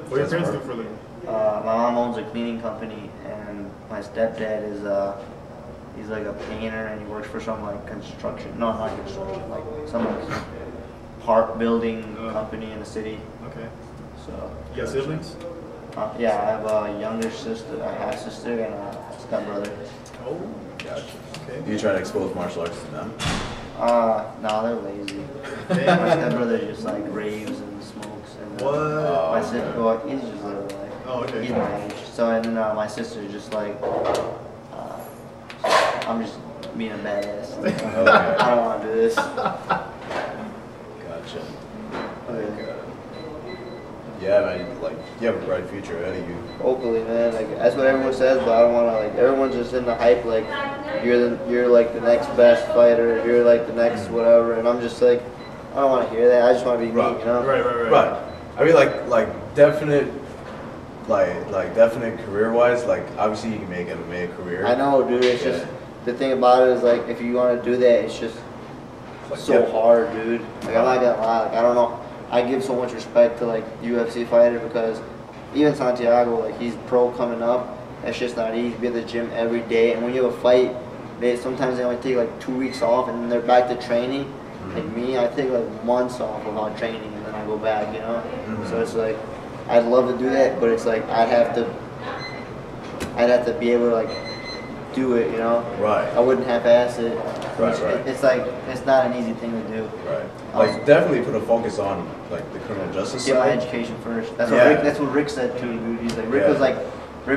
What do your parents do for a living? My mom owns a cleaning company, and my stepdad is he's like a painter, and he works for some like construction. No, not construction. Like some like park building company in the city. Okay. So. You got siblings? Yeah, I have a younger sister, a half sister, and a stepbrother. Oh, gotcha. Okay. Do you try to expose martial arts to them? No, they're lazy. My stepbrother just like raves and smokes. And, What? My sister, well, he's just little like. Oh, okay. He's my age. So and my sister is just like, I'm just being a badass. Okay. I don't want to do this. Gotcha. Yeah, man, like, you have a bright future ahead of you. Hopefully, man. Like that's what everyone says, but I don't want to. Like everyone's just in the hype. Like you're like the next best fighter. You're like the next whatever, and I'm just like, I don't want to hear that. I just want to be me, you know? Right. I mean, like definite career-wise. Like, obviously, you can make MMA a career. I know, dude. It's just the thing about it is like if you want to do that, it's just so hard, dude. Like I'm not gonna lie. Like I don't know. I give so much respect to like UFC fighter because even Santiago, like he's pro coming up. That's just not easy. Be at the gym every day, and when you have a fight, sometimes they only take like 2 weeks off, and then they're back to training. Mm-hmm. Like me, I take like months off without training, and then I go back. You know, so it's like I'd love to do that, but it's like I'd have to be able to like do it. You know, right? I wouldn't half-ass it. Right. It's like it's not an easy thing to do. Right. Like definitely put a focus on like the criminal justice side. Get my education first. That's what Rick said too, dude. He's like Rick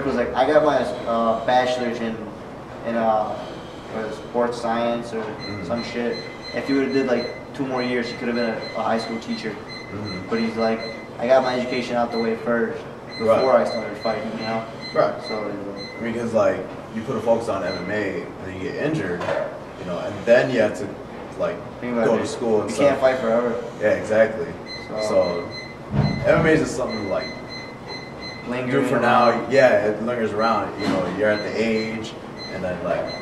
was like I got my bachelor's in sports science or some shit. If he would have did like 2 more years, he could have been a high school teacher. But he's like, I got my education out the way first before I started fighting. You know. Right. So because like you put a focus on MMA and then you get injured. You know, and then you have to like go to school and you stuff. Can't fight forever. Yeah, exactly. So MMA is just something like do for now. Yeah, it lingers around. You know, you're at the age, and then like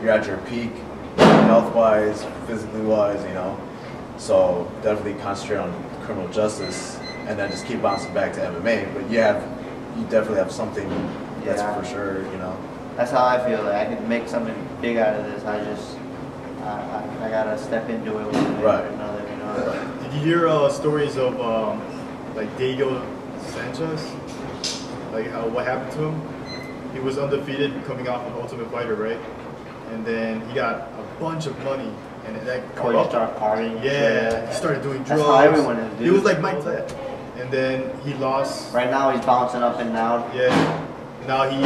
you're at your peak, health-wise, physically-wise. You know, so definitely concentrate on criminal justice, and then just keep bouncing back to MMA. But you definitely have something that's for sure. You know. That's how I feel. Like I could make something big out of this. I gotta step into it one way or another. You know. Did you hear stories of like Diego Sanchez? Like what happened to him? He was undefeated coming off an Ultimate Fighter, right? And then he got a bunch of money, and that he started partying. Yeah, he started doing drugs. That's how everyone is, dude. He was like Mike Tyson. And then he lost. Right now he's bouncing up and down. Yeah. Now he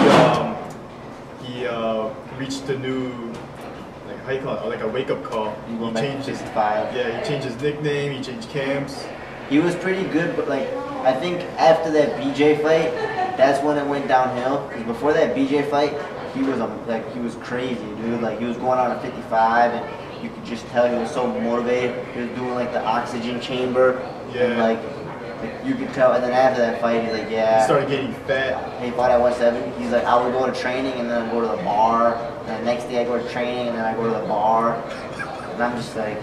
reached a new, like how you call it, like a wake up call. He changed his five. Yeah, he changed his nickname. He changed camps. He was pretty good, but like I think after that BJ fight, that's when it went downhill. Because before that BJ fight, he was crazy, dude. Like he was going on a 55, and you could just tell he was so motivated. He was doing like the oxygen chamber. Yeah. And, like you could tell, and then after that fight, he's like, yeah. He started getting fat. He fought at 170. He's like, I would go to training and then I'd go to the bar. And the next day I go to training and then I go to the bar. And I'm just like,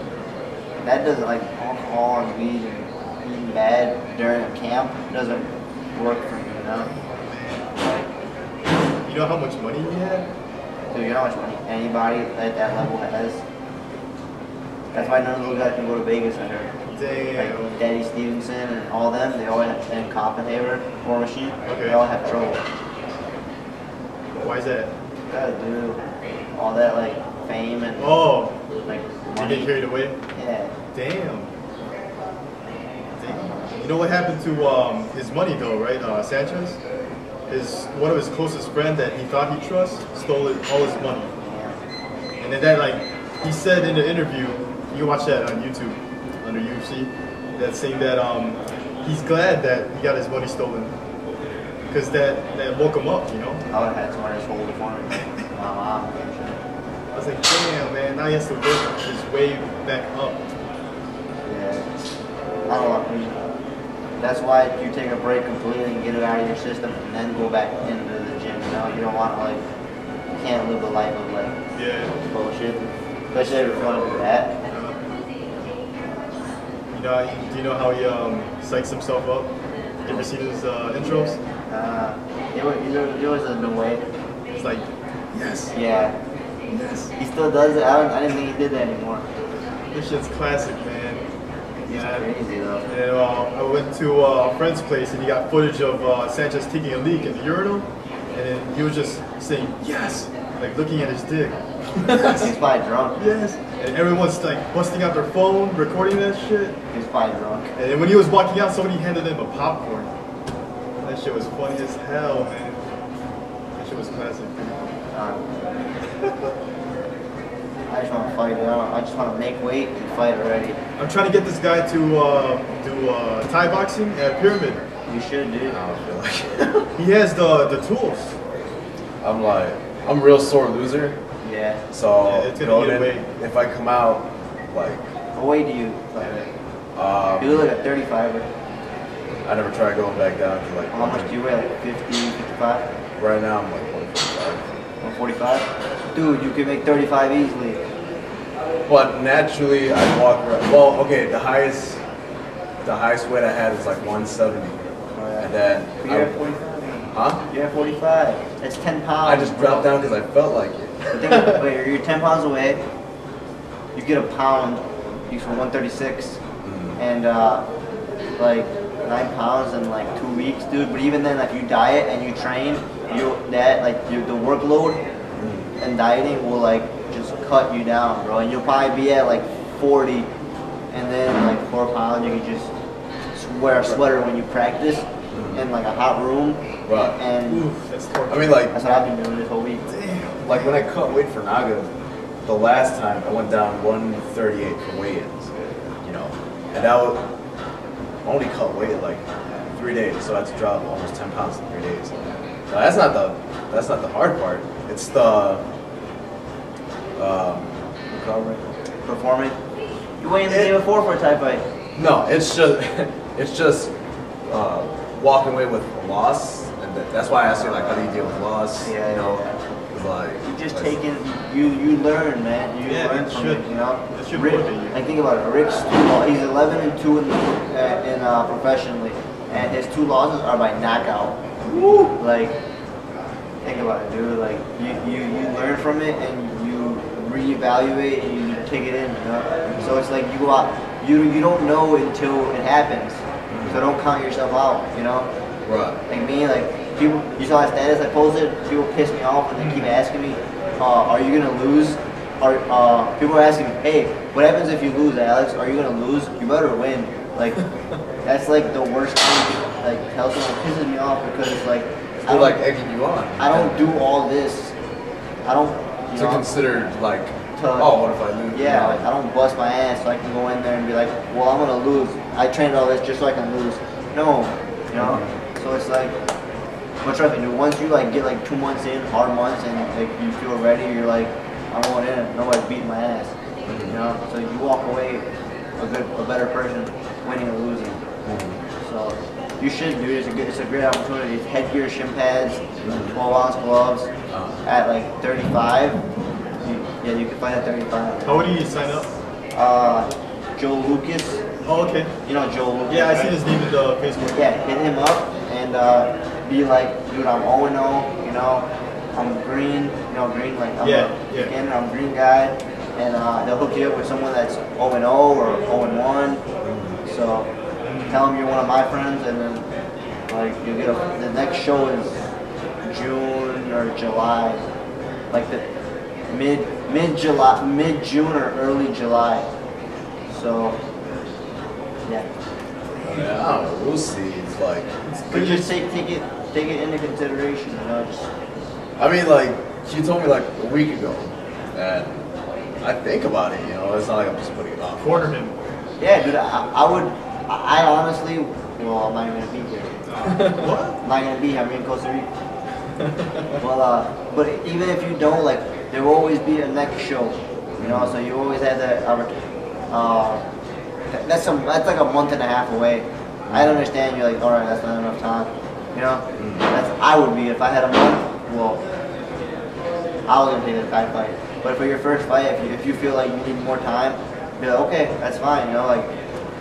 that doesn't, like alcohol and weed and eating bad during a camp doesn't work for me, you know? Like, you know how much money he had? Dude, you know how much money anybody at that level has? That's why none of those guys can go to Vegas, I heard. Damn. Like Daddy Stevenson and all them, they all have, and Copenhagen, War Machine, they all have trouble. Why is that? Gotta do all that like fame and like to get carried away? Yeah. Damn. You know what happened to his money though, right? Sanchez? One of his closest friends that he thought he trust stole all his money. Yeah. And then that, like, he said in the interview, you can watch that on YouTube, under UFC, that saying that he's glad that he got his money stolen. Because that woke him up, you know? I would have had somebody just hold it for me. My mom. I was like, damn, man, now he has to work his way back up. Yeah. I don't know. That's why you take a break completely and get it out of your system and then go back into the gym, you know? You don't want to, like, you can't live a life of, like, bullshit. Especially if you want to do that. Do you know how he psychs himself up? You ever seen his intros? It was a new way. It's like, yes, Yeah, yes. he still does it. I didn't think he did that anymore. This shit's classic, man. He's Yeah. crazy though. And I went to a friend's place and he got footage of Sanchez taking a leak in the urinal, and then he was just saying yes, like looking at his dick. He's probably drunk. Yes. And everyone's like busting out their phone, recording that shit. He's probably drunk. And then when he was walking out, somebody handed him a popcorn. That shit was funny as hell, man. That shit was classic. I just want to fight it out. I just want to make weight and fight already. I'm trying to get this guy to do Thai boxing at Pyramid. You should, dude. I don't feel like He has the tools. I'm a real sore loser. Yeah. So Yeah, it's gonna eat away. if I come out like What weight do you fight at? You look like a 35er. I never tried going back down to like How much do you weigh? Like 50, 55? right now I'm like 145. 145? Dude, you can make 35 easily. But naturally I walk around. Well, okay, the highest weight I had was like 170. Oh, yeah. And then You're at 45. huh? You're at 45. That's 10 pounds. I just dropped down because I felt like it. The thing is, wait, you're 10 pounds away. You get a pound. You from 136, and like 9 pounds in like 2 weeks, dude. But even then, if you diet and you train, the workload and dieting will like just cut you down, bro. And you'll probably be at like 40, and then like 4 pounds. You can just wear a sweater when you practice in like a hot room. Right. And Oof, that's torture. I mean, like that's what I've been doing this whole week. like when I cut weight for Naga, the last time I went down 138 for weigh-ins, you know, and that was only cut weight like 3 days, so I had to drop almost 10 pounds in 3 days. Now, that's not the hard part. It's the Recovery, performing. You weighed in the day before for a Thai fight. no, it's just walking away with a loss, and that's why I asked you like how do you deal with loss? Yeah, you know, yeah. it's like You just like, taking, you learn, man. You Yeah, learn it from should. it, you know. It should Rick, motivate you. like think about it. Rick's he's 11-2 in professionally, and his 2 losses are by knockout. Woo! Like, think about it, dude. Like you learn from it and you reevaluate and you take it in. You know? So it's like you go out, you don't know until it happens. So don't count yourself out. You know. right. Like me, like people, you saw my status I posted. People piss me off and they keep asking me, "Are you gonna lose?" People are asking me, "Hey, what happens if you lose, Alex? Are you gonna lose? You better win." Like that's like the worst thing. Like tell someone pisses me off because it's like They're like egging you on. I don't do all this. I don't. You To know, consider like, to- oh, what if I lose? Yeah, like I don't bust my ass so I can go in there and be like, well, I'm gonna lose. I trained all this just so I can lose. No, you know. So it's like, but trust me, dude. Once you like get like 2 months in, hard months, and like you feel ready, you're like, I'm going in. Nobody's beating my ass. You know. So you walk away a better person, winning or losing. So you should, dude. It's a great opportunity. It's headgear, shin pads, 12-ounce gloves at like 35. You can find at 35. How would you sign up? Joe Lucas. Oh, okay. You know Joe Lucas. Yeah, I right? seen his name in the Facebook. Yeah, hit him up and be like, dude, I'm 0-0, you know, I'm green, you know, green, like, I'm a beginner, I'm a green guy, and they'll hook you up with someone that's 0-0 or 0-1, so tell them you're one of my friends, and then, like, you'll get the next show is June or July, like the mid-June or early July, so, yeah. Yeah, I don't know. We'll see. It's like, But just take it into consideration, you know. Just I mean, like you told me like a week ago, and I think about it. You know, it's not like I'm just putting it off. Corner him. yeah, dude. I honestly, well, I'm not even gonna be here. What? I'm not gonna be here. I'm in Costa Rica. Well, but even if you don't, like, there will always be a next show, you know. So you always have that opportunity. That's like a month and a half away. I understand you're like, all right, that's not enough time. You know, I would be if I had a month. Well, I was gonna take the Thai fight. But for your first fight, if you feel like you need more time, be like, okay, that's fine. You know, like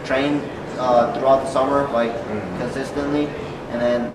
train throughout the summer, like consistently, and then